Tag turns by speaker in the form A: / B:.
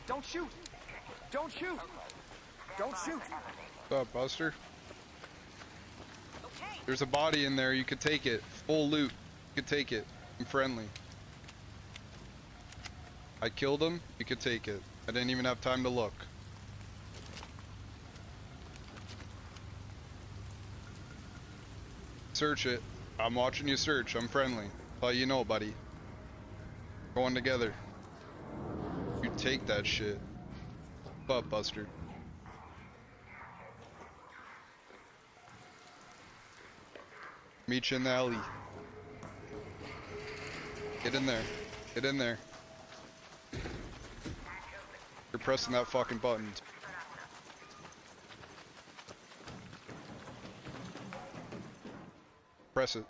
A: Don't shoot! Don't shoot! Don't shoot!
B: What's up, Buster? There's a body in there. You could take it. Full loot. You could take it. I'm friendly. I killed him. You could take it. I didn't even have time to look. Search it. I'm watching you search. I'm friendly. Let you know, buddy. Going together. You take that shit. What's up, Buster? Meet you in the alley. Get in there. Get in there. You're pressing that fucking button. Press it.